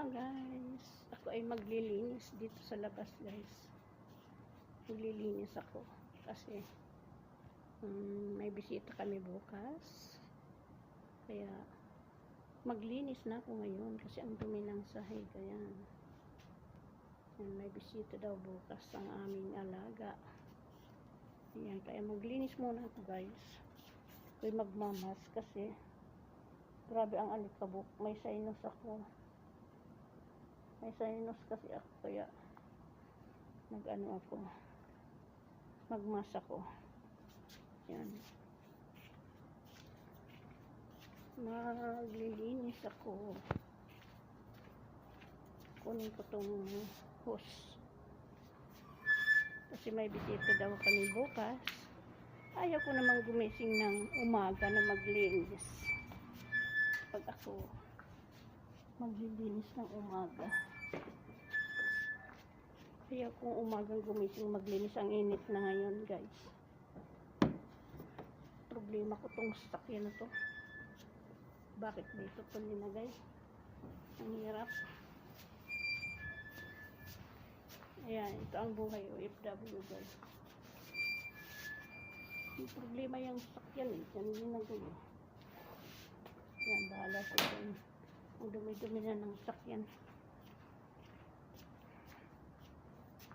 Guys, ako ay maglilinis dito sa labas guys. Maglilinis ako kasi may bisita kami bukas, kaya maglinis na ako ngayon kasi ang dumi ng sahig. Ayan, may bisita daw bukas ang aming alaga. Ayan, kaya maglinis muna ako guys. Ako'y magmamas kasi grabe ang alikabok. May sinus ako. May sinus kasi ako, kaya magano ako, magmas ako. Yan, maglilinis ako. Kunin ko tong hose kasi may bisita daw kami bukas. Ayaw ko namang gumising ng umaga na maglinis pag ako maglilinis ng umaga. Kaya kung umagang gumising maglinis, ang init na ngayon guys. Problema ko tong sasakyan na to. Bakit dito to nilagay? Ang hirap. Ayan, ito ang buhay OFW guys. Yung problema yung sasakyan eh. Yan nilagay eh. Yan, bahala sa dyan. Ang dumi-dumi na ng sasakyan.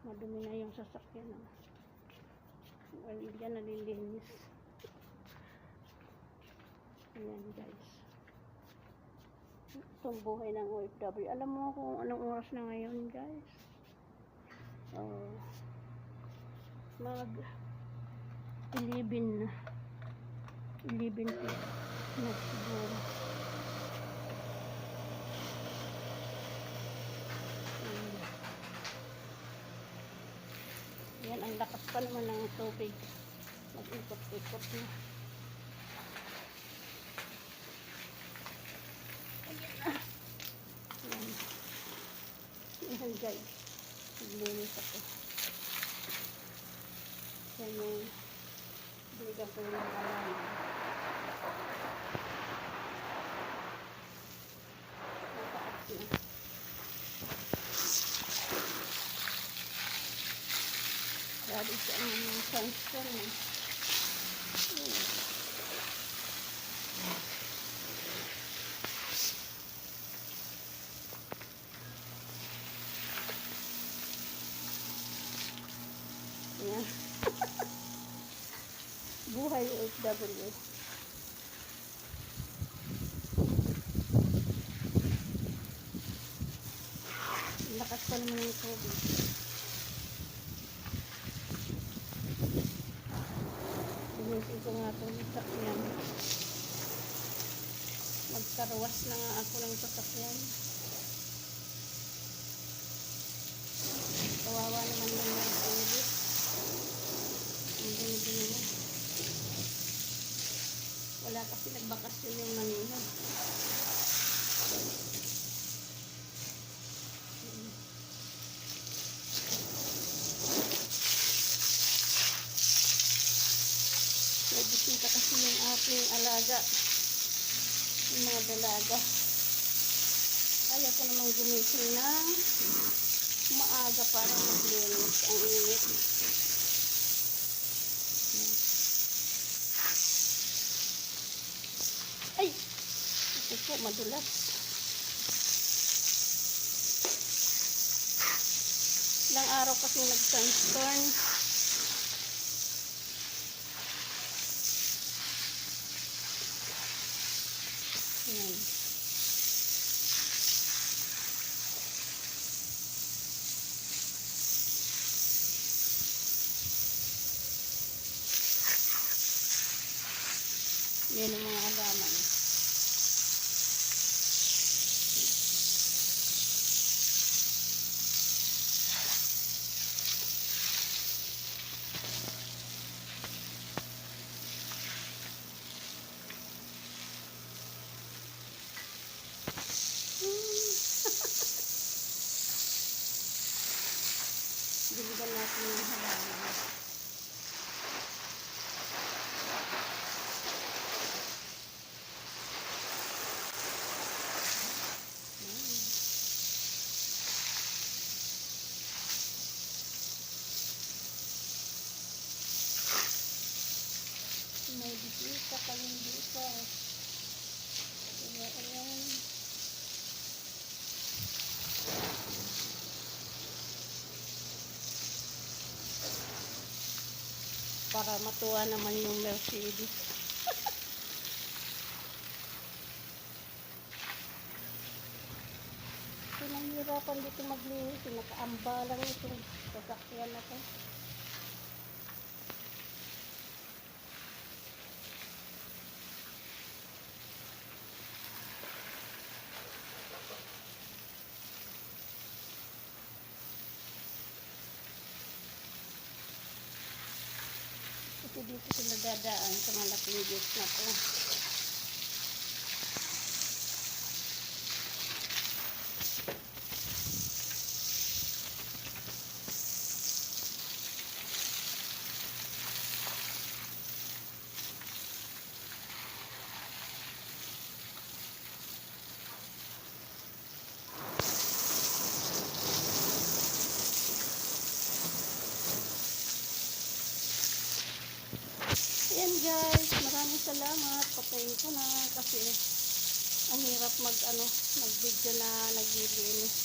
Madumi na yung sasakyan. Well, yan nalilinis. Ayan guys. Itong buhay ng OFW. Alam mo kung anong oras na ngayon guys? Mag 11 na siguro. Yan, ang lakas pa naman ng tubig. Mag-ikot-ikot na. Ayan na. Yan guys. Naglinis ako. Yan yung binigang ko yung alaman. Nakaat na. Grabe siya ang sunshine eh. Ayan. Buhay OFW. Lakas pa naman ng tubig. Linisin ko nga itong sasakyan. Magkarwas na nga ako ng sasakyan. Kawawa naman yung nag-edit. Ang dumi-dumi mo. Wala kasi nagbakasyon yung Manila. Nagbisita kasi yung aking alaga. Yung mga dalaga. Ayaw ko namang gumising ng maaga para maglinis. Ang init. Ay! Ito po, madulas. Ilang araw kasi nag-sunstorm. Ayan. Yan ang mga alaman. Diligan natin yung halaman. bisita kaming bukas. Kaya ayan. Para matuwa naman yung Mercedes. Pinahirapan dito maglinis. Nakaamba lang itong sasakyan na to. Kasi dito sila dadaan sa malaking gate na to. Ayan guys, maraming salamat. Patayin ko na kasi ang hirap mag video na naglilinis.